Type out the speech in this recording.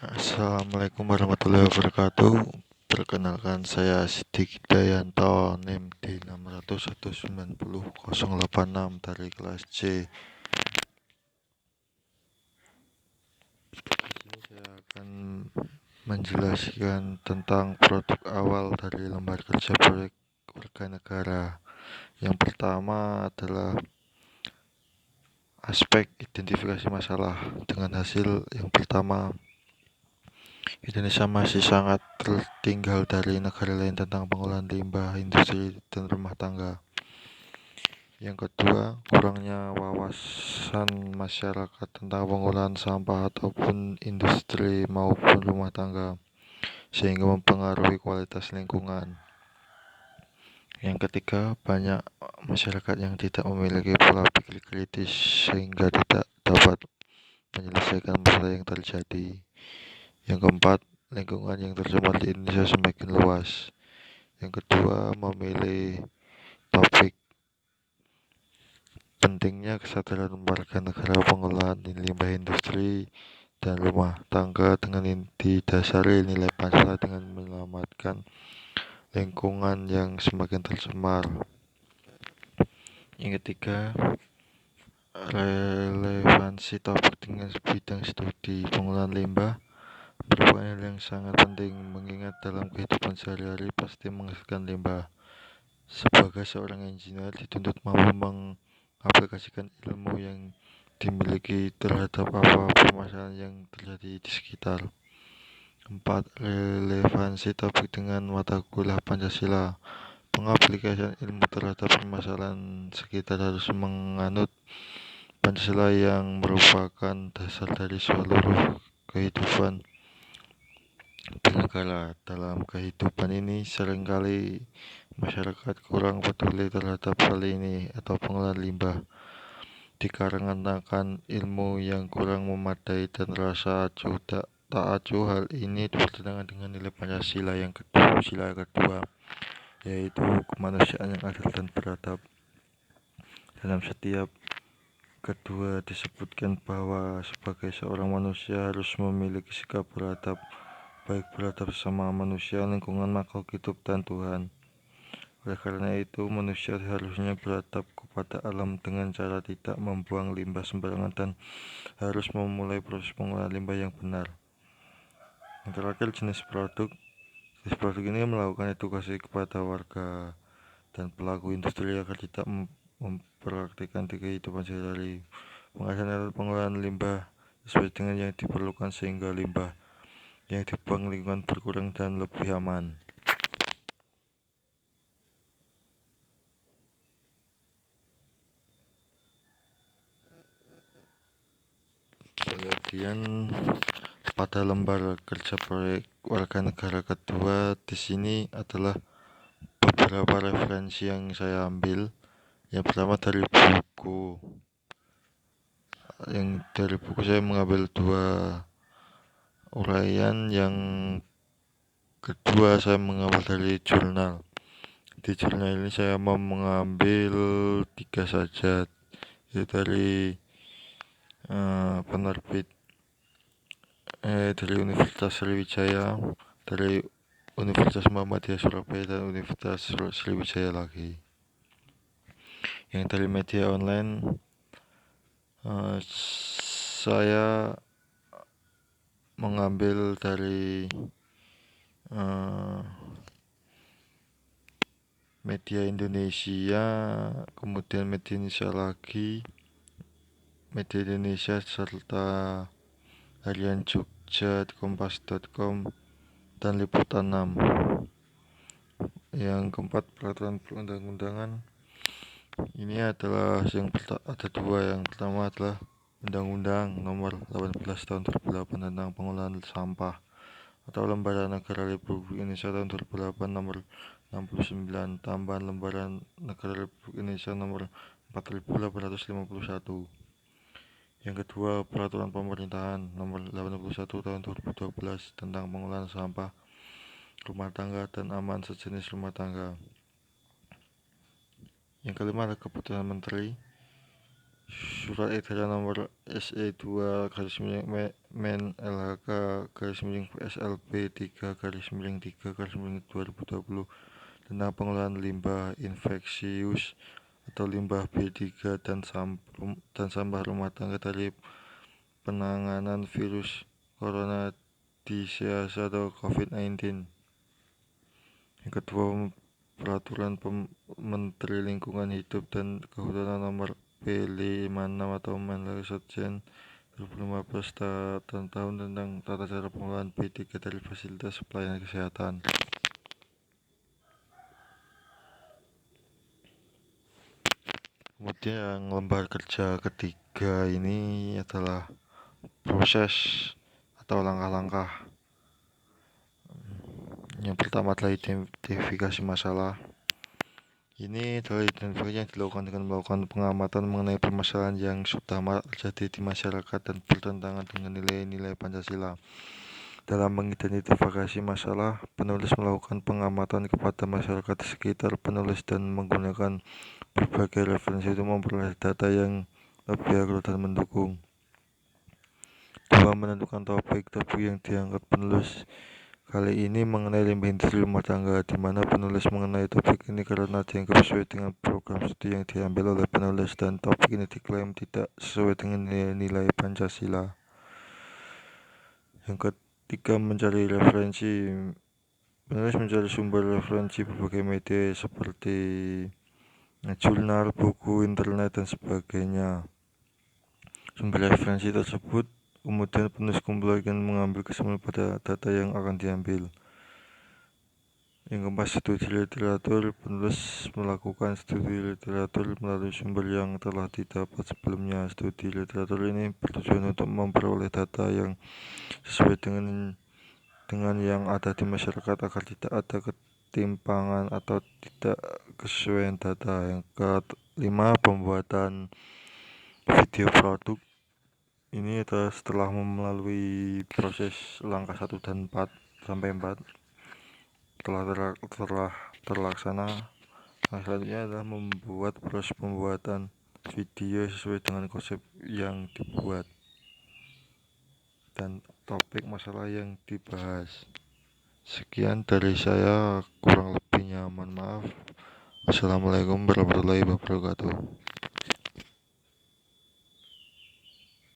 Assalamualaikum warahmatullahi wabarakatuh. Perkenalkan saya Sidik Dayanto, NIM di 600190086 dari kelas C. Di sini saya akan menjelaskan tentang produk awal dari lembar kerja proyek warga negara. Yang pertama adalah aspek identifikasi masalah. Dengan hasil yang pertama, Indonesia masih sangat tertinggal dari negara lain tentang pengolahan limbah industri dan rumah tangga. Yang kedua, kurangnya wawasan masyarakat tentang pengolahan sampah ataupun industri maupun rumah tangga, sehingga mempengaruhi kualitas lingkungan. Yang ketiga, banyak masyarakat yang tidak memiliki pola pikir kritis sehingga tidak dapat menyelesaikan masalah yang terjadi. Yang keempat, lingkungan yang tercemar di Indonesia semakin luas. Yang kedua, memilih topik pentingnya kesadaran warga negara pengolahan limbah industri dan rumah tangga dengan didasari nilai Pancasila dengan menyelamatkan lingkungan yang semakin tercemar. Yang ketiga, relevansi topik dengan bidang studi pengolahan limbah merupakan hal yang sangat penting mengingat dalam kehidupan sehari-hari pasti menghasilkan limbah. Sebagai seorang engineer dituntut mampu mengaplikasikan ilmu yang dimiliki terhadap apa permasalahan yang terjadi di sekitar. 4. Relevansi topik dengan mata kuliah Pancasila. Pengaplikasian ilmu terhadap permasalahan sekitar harus menganut Pancasila yang merupakan dasar dari seluruh kehidupan bernegara. Dalam kehidupan ini seringkali masyarakat kurang peduli terhadap hal ini atau pengolahan limbah dikarenakan ilmu yang kurang memadai dan rasa acuh tak acuh. Hal ini bertentangan dengan nilai Pancasila yang kedua, yaitu kemanusiaan yang adil dan beradab. Dalam setiap kedua disebutkan bahwa sebagai seorang manusia harus memiliki sikap beradab, baik beradab sesama manusia, lingkungan, makhluk hidup, dan Tuhan. Oleh karena itu, manusia harusnya beradab kepada alam dengan cara tidak membuang limbah sembarangan dan harus memulai proses pengolahan limbah yang benar. Yang terakhir, jenis produk. Jenis produk ini melakukan edukasi kepada warga dan pelaku industri agar tidak mempraktikkan di kehidupan sehari-hari. Pengasihan alat pengolahan limbah sesuai dengan yang diperlukan sehingga limbah yang dibuang lingkungan berkurang dan lebih aman. Kemudian pada lembar kerja proyek warga negara kedua di sini adalah beberapa referensi yang saya ambil. Yang pertama dari buku. Dari buku saya mengambil 2 uraian. Yang kedua saya mengambil dari jurnal. Di jurnal ini saya mau mengambil 3 saja, yaitu dari penerbit dari Universitas Sriwijaya, dari Universitas Muhammadiyah Surabaya, dan Universitas Sriwijaya lagi. Yang dari media online, saya mengambil dari media Indonesia, kemudian media Indonesia lagi, media Indonesia, serta harian Jogja, kompas.com, dan Liputan 6. Yang keempat, peraturan perundang-undangan. Ini adalah ada 2. Yang pertama adalah Undang-Undang Nomor 18 Tahun 2008 tentang pengolahan sampah, atau Lembaran Negara Republik Indonesia tahun 2008 Nomor 69, tambahan Lembaran Negara Republik Indonesia Nomor 4851. Yang kedua, Peraturan Pemerintahan Nomor 81 Tahun 2012 tentang pengolahan sampah rumah tangga dan aman sejenis rumah tangga. Yang kelima adalah Keputusan Menteri Surat Edaran Nomor SE2/Men LHK PSLB 3/3/2020 tentang pengelolaan limbah infeksius atau limbah B3 dan sampah rumah tangga dari penanganan virus corona disease atau COVID-19. Yang kedua, Peraturan Menteri Lingkungan Hidup dan Kehutanan Nomor P56 atau Menlu Sekjen 2015 tahun tentang tata cara pengelolaan B3 dari fasilitas pelayanan kesehatan. Kemudian lembar kerja ketiga ini adalah proses atau langkah-langkah. Yang pertama adalah identifikasi masalah. Ini adalah identifikasi yang dilakukan dengan melakukan pengamatan mengenai permasalahan yang sudah terjadi di masyarakat dan bertentangan dengan nilai-nilai Pancasila. Dalam mengidentifikasi masalah, penulis melakukan pengamatan kepada masyarakat sekitar penulis dan menggunakan berbagai referensi untuk memperoleh data yang lebih akurat dan mendukung. Dua, menentukan topik yang diangkat penulis. Kali ini mengenai limbah industri rumah tangga, di mana penulis mengenai topik ini karena dianggap sesuai dengan program studi yang diambil oleh penulis dan topik ini diklaim tidak sesuai dengan nilai-nilai Pancasila. Yang ketiga, mencari referensi. Penulis mencari sumber referensi berbagai media seperti jurnal, buku, internet, dan sebagainya. Sumber referensi tersebut kemudian penulis kumpulkan mengambil kesimpulan pada data yang akan diambil. Yang keempat, studi literatur. Penulis melakukan studi literatur melalui sumber yang telah didapat sebelumnya. Studi literatur ini bertujuan untuk memperoleh data yang sesuai dengan yang ada di masyarakat agar tidak ada ketimpangan atau tidak kesesuaian data. Yang kelima, pembuatan video produk. Ini adalah setelah melalui proses langkah 1 dan 4 sampai 4 telah terlaksana. Selanjutnya adalah membuat proses pembuatan video sesuai dengan konsep yang dibuat dan topik masalah yang dibahas. Sekian dari saya, kurang lebihnya mohon maaf. Wassalamualaikum warahmatullahi wabarakatuh.